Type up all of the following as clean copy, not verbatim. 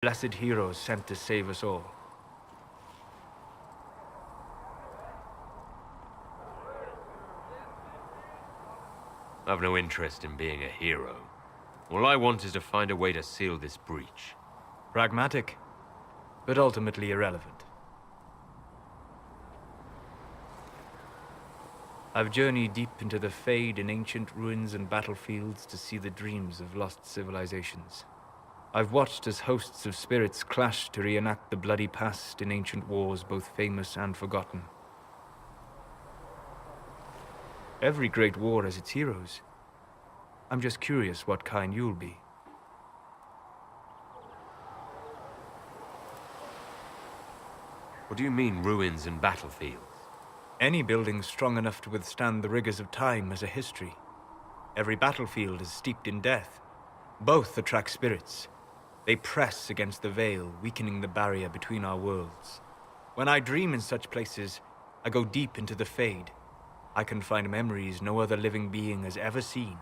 blessed heroes sent to save us all. I've no interest in being a hero. All I want is to find a way to seal this breach. Pragmatic, but ultimately irrelevant. I've journeyed deep into the Fade in ancient ruins and battlefields to see the dreams of lost civilizations. I've watched as hosts of spirits clash to reenact the bloody past in ancient wars, both famous and forgotten. Every great war has its heroes. I'm just curious what kind you'll be. What do you mean, ruins and battlefields? Any building strong enough to withstand the rigors of time has a history. Every battlefield is steeped in death. Both attract spirits. They press against the veil, weakening the barrier between our worlds. When I dream in such places, I go deep into the Fade. I can find memories no other living being has ever seen.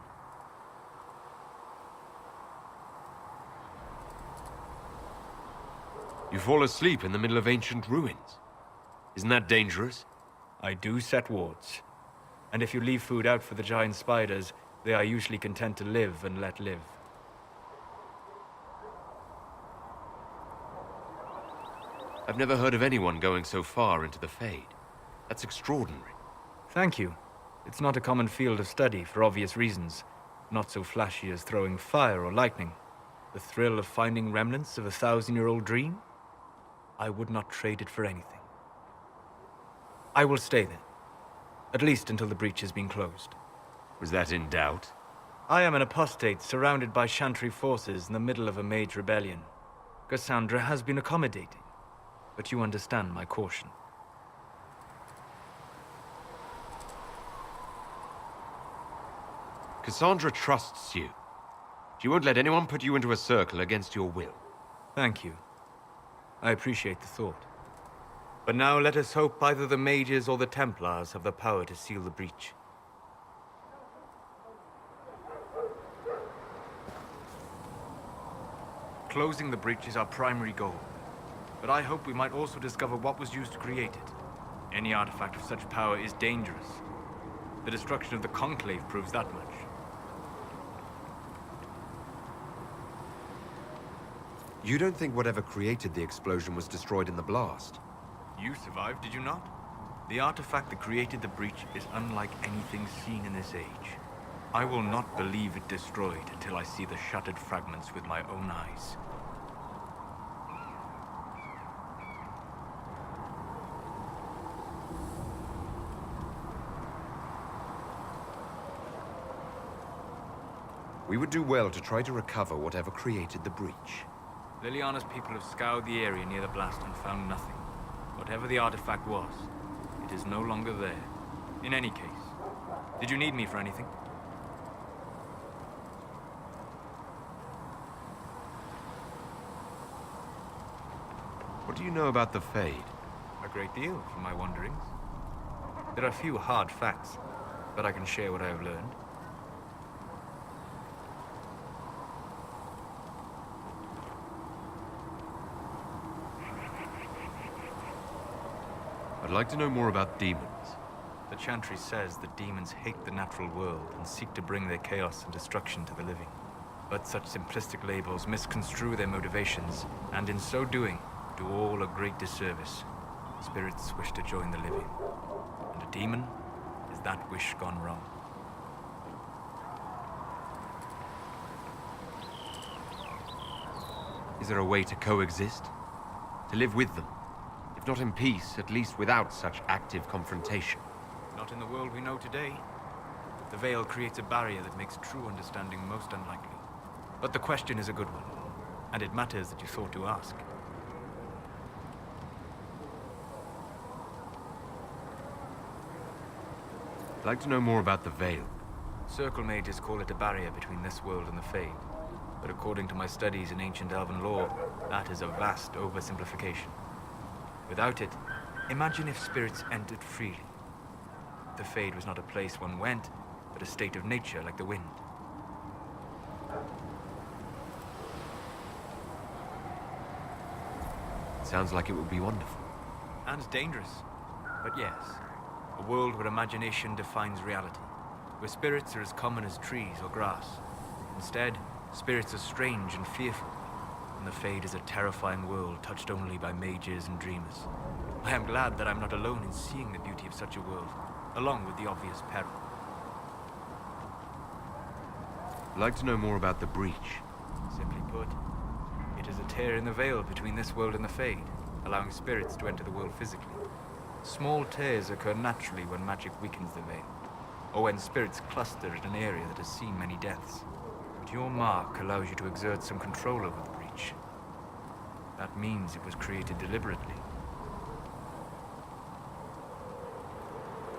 You fall asleep in the middle of ancient ruins. Isn't that dangerous? I do set wards. And if you leave food out for the giant spiders, they are usually content to live and let live. I've never heard of anyone going so far into the Fade. That's extraordinary. Thank you. It's not a common field of study for obvious reasons. Not so flashy as throwing fire or lightning. The thrill of finding remnants of a 1,000-year-old dream? I would not trade it for anything. I will stay there. At least until the breach has been closed. Was that in doubt? I am an apostate surrounded by Chantry forces in the middle of a mage rebellion. Cassandra has been accommodating, but you understand my caution. Cassandra trusts you. She won't let anyone put you into a circle against your will. Thank you. I appreciate the thought. But now let us hope either the mages or the Templars have the power to seal the breach. Closing the breach is our primary goal. But I hope we might also discover what was used to create it. Any artifact of such power is dangerous. The destruction of the Conclave proves that much. You don't think whatever created the explosion was destroyed in the blast? You survived, did you not? The artifact that created the breach is unlike anything seen in this age. I will not believe it destroyed until I see the shattered fragments with my own eyes. We would do well to try to recover whatever created the breach. Liliana's people have scoured the area near the blast and found nothing. Whatever the artifact was, it is no longer there. In any case, did you need me for anything? What do you know about the Fade? A great deal from my wanderings. There are few hard facts, but I can share what I have learned. I'd like to know more about demons. The Chantry says the demons hate the natural world and seek to bring their chaos and destruction to the living. But such simplistic labels misconstrue their motivations, and in so doing, do all a great disservice. Spirits wish to join the living, and a demon is that wish gone wrong. Is there a way to coexist? To live with them? If not in peace, at least without such active confrontation. Not in the world we know today. The veil creates a barrier that makes true understanding most unlikely. But the question is a good one, and it matters that you thought to ask. I'd like to know more about the veil. Circle mages call it a barrier between this world and the Fade. But according to my studies in ancient elven lore, that is a vast oversimplification. Without it, imagine if spirits entered freely. The Fade was not a place one went, but a state of nature like the wind. Sounds like it would be wonderful. And dangerous. But yes, a world where imagination defines reality. Where spirits are as common as trees or grass. Instead, spirits are strange and fearful. And the Fade is a terrifying world touched only by mages and dreamers. I am glad that I'm not alone in seeing the beauty of such a world, along with the obvious peril. I'd like to know more about the breach. Simply put, it is a tear in the veil between this world and the Fade, allowing spirits to enter the world physically. Small tears occur naturally when magic weakens the veil, or when spirits cluster in an area that has seen many deaths. But your mark allows you to exert some control over the breach. That means it was created deliberately.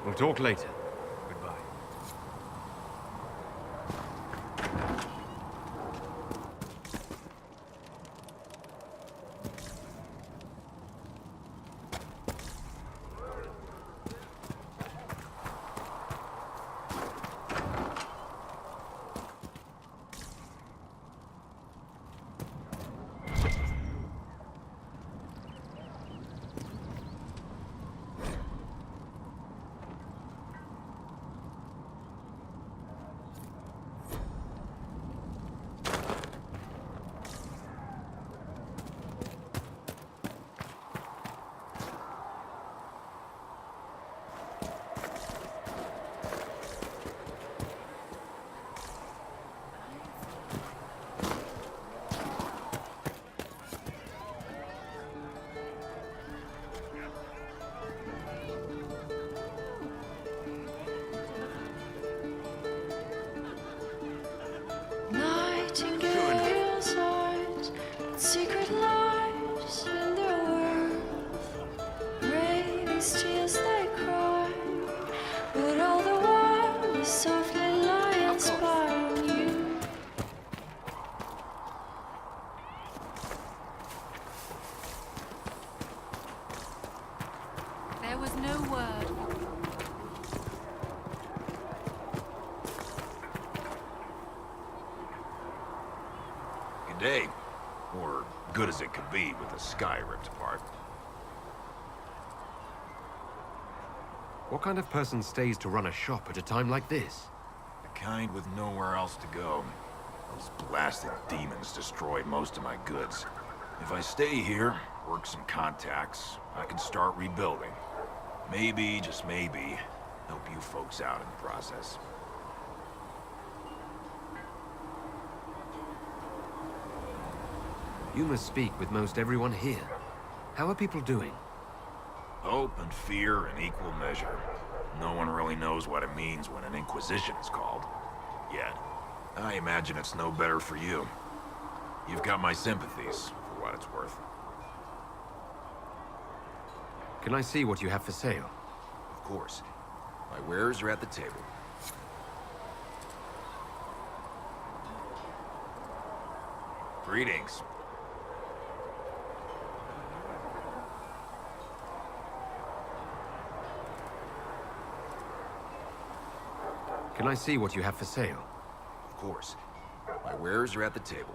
We'll talk later. Goodbye. Nightingales' eyes, secret lives in their world. Raise tears they cry, but all the while is softly lying spy on you. There was no word. Good day. Or good as it could be with the sky ripped apart. What kind of person stays to run a shop at a time like this? The kind with nowhere else to go. Those blasted demons destroyed most of my goods. If I stay here, work some contacts, I can start rebuilding. Maybe, just maybe, help you folks out in the process. You must speak with most everyone here. How are people doing? Hope and fear in equal measure. No one really knows what it means when an Inquisition is called. Yet. I imagine it's no better for you. You've got my sympathies, for what it's worth. Can I see what you have for sale? Of course. My wares are at the table. Greetings. Can I see what you have for sale? Of course. My wares are at the table.